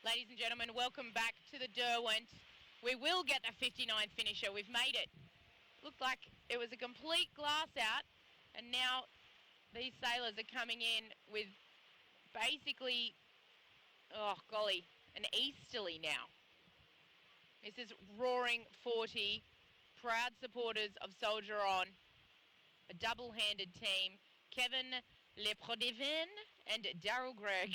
Ladies and gentlemen, welcome back to the Derwent. We will get the 59th finisher. We've made it. Looked like it was a complete glass out, and now these sailors are coming in with basically, oh golly, an easterly now. This is Roaring 40, proud supporters of Soldier On, a double-handed team. Kevin Leprodivin and Daryl Gregg.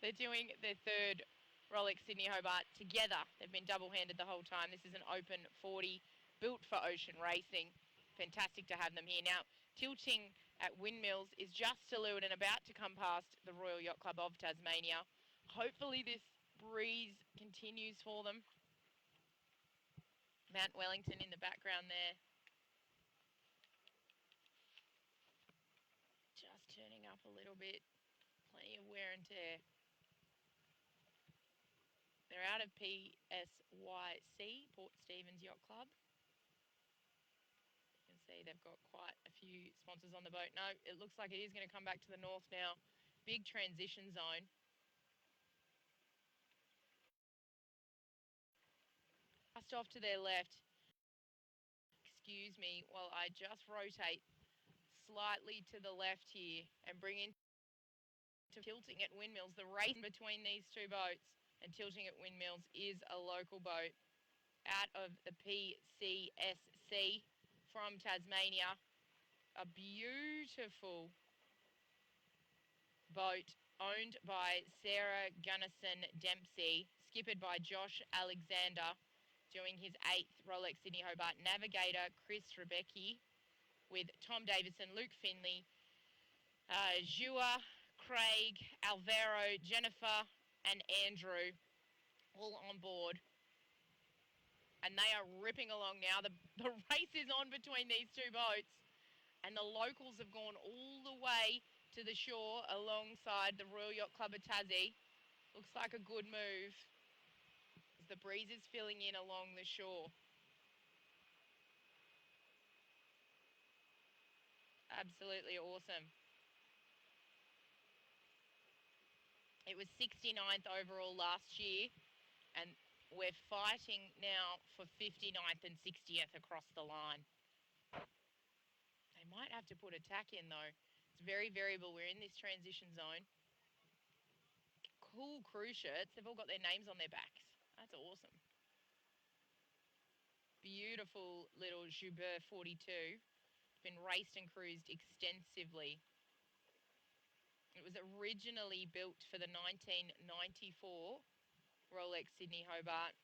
They're doing their third Rolex Sydney Hobart together. They've been double-handed the whole time. This is an open 40 built for ocean racing. Fantastic to have them here. Now, tilting at Windmills is just to leeward and about to come past the Royal Yacht Club of Tasmania. Hopefully this breeze continues for them. Mount Wellington in the background there. Just turning up a little bit. Plenty of wear and tear. They're out of PSYC, Port Stephens Yacht Club. You can see they've got quite a few sponsors on the boat. No, it looks like it is going to come back to the north now. Big transition zone. Just off to their left. Excuse me while I just rotate slightly to the left here and bring in tilting at Windmills. The race between these two boats and tilting at Windmills is a local boat out of the PCSC from Tasmania. A beautiful boat owned by Sarah Gunnison Dempsey, skippered by Josh Alexander, doing his 8th Rolex Sydney Hobart. Navigator Chris Rebecki, with Tom Davison, Luke Finley, Jua, Craig, Alvaro, Jennifer and Andrew all on board. And they are ripping along now. The race is on between these two boats. And the locals have gone all the way to the shore alongside the Royal Yacht Club of Tassie. Looks like a good move as the breeze is filling in along the shore. Absolutely awesome. It was 69th overall last year, and we're fighting now for 59th and 60th across the line. They might have to put a tack in though. It's very variable. We're in this transition zone. Cool crew shirts. They've all got their names on their backs. That's awesome. Beautiful little Joubert 42. Been raced and cruised extensively. It was originally built for the 1994 Rolex Sydney Hobart.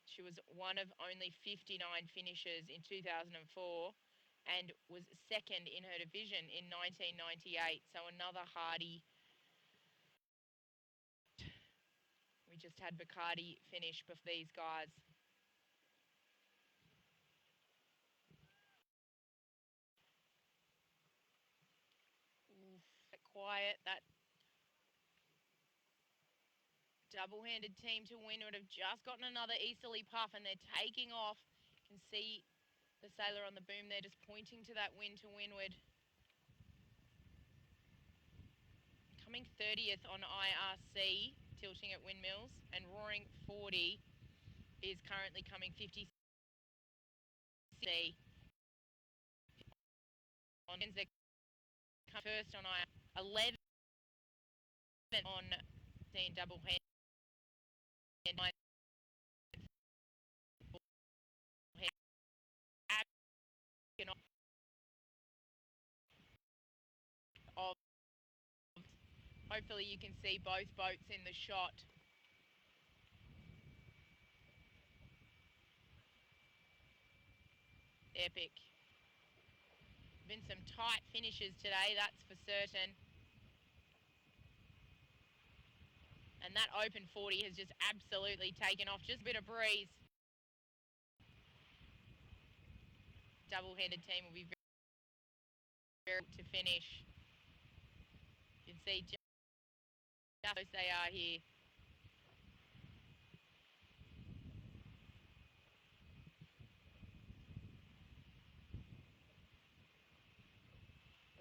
She was one of only 59 finishers in 2004 and was second in her division in 1998. So another hardy. We just had Bacardi finish for these guys. Oof, quiet. That double-handed team to windward have just gotten another easterly puff and they're taking off. You can see the sailor on the boom there just pointing to that wind to windward. Coming 30th on IRC, tilting at Windmills, and Roaring 40 is currently coming 50C. On they're first on IRC, 11 on double hand. Of hopefully you can see both boats in the shot. Epic. Been some tight finishes today, that's for certain. And that open 40 has just absolutely taken off. Just a bit of breeze. Double-headed team will be very to finish. You can see just how close they are here.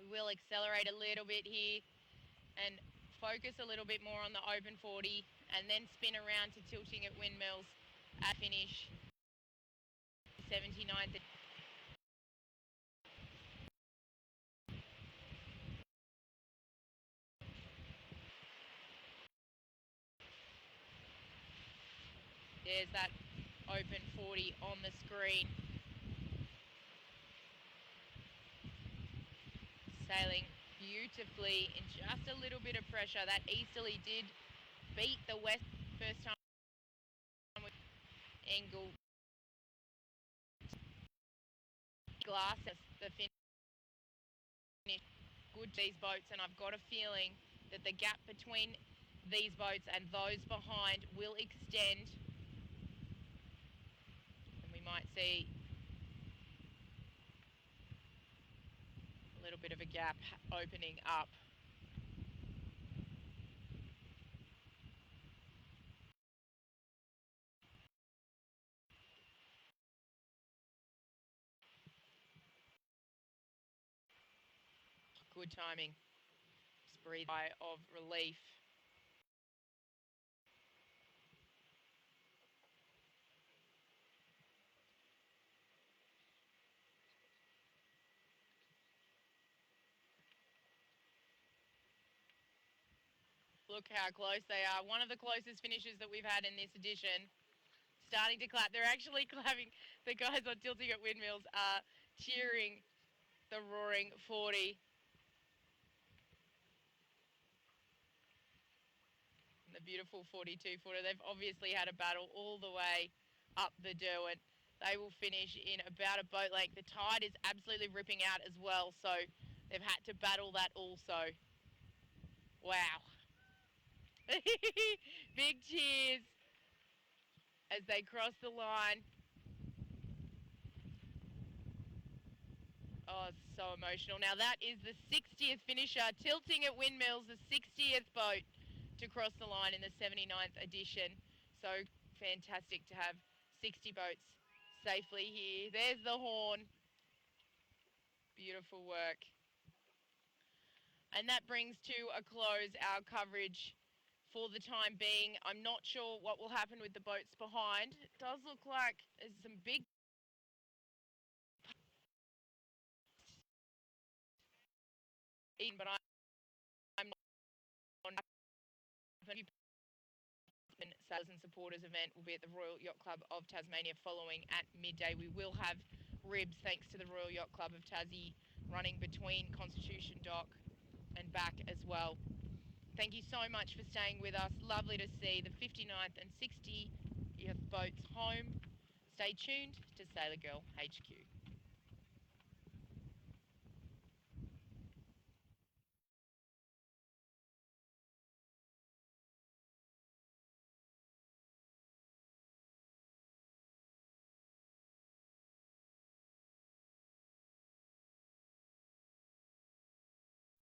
We will accelerate a little bit here and focus a little bit more on the open 40 and then spin around to tilting at Windmills at finish 79th. There's that open 40 on the screen. Sailing beautifully in just a little bit of pressure. That easterly did beat the west first time with angle glass as the finish. Good these boats, and I've got a feeling that the gap between these boats and those behind will extend, and we might see a little bit of a gap opening up. Good timing. Just breathe sigh of relief. Look how close they are. One of the closest finishes that we've had in this edition. Starting to clap. They're actually clapping. The guys on Tilting at Windmills are cheering the Roaring 40. And the beautiful 42-footer. They've obviously had a battle all the way up the Derwent. They will finish in about a boat length. The tide is absolutely ripping out as well, so they've had to battle that also. Wow. Big cheers as they cross the line. Oh, it's so emotional. Now that is the 60th finisher, Tilting at Windmills, the 60th boat to cross the line in the 79th edition. So fantastic to have 60 boats safely here. There's the horn. Beautiful work. And that brings to a close our coverage for the time being. I'm not sure what will happen with the boats behind. It does look like there's some big... But I'm not... Sailors and Supporters event will be at the Royal Yacht Club of Tasmania following at midday. We will have ribs thanks to the Royal Yacht Club of Tassie running between Constitution Dock and back as well. Thank you so much for staying with us. Lovely to see the 59th and 60th boats home. Stay tuned to Sailor Girl HQ.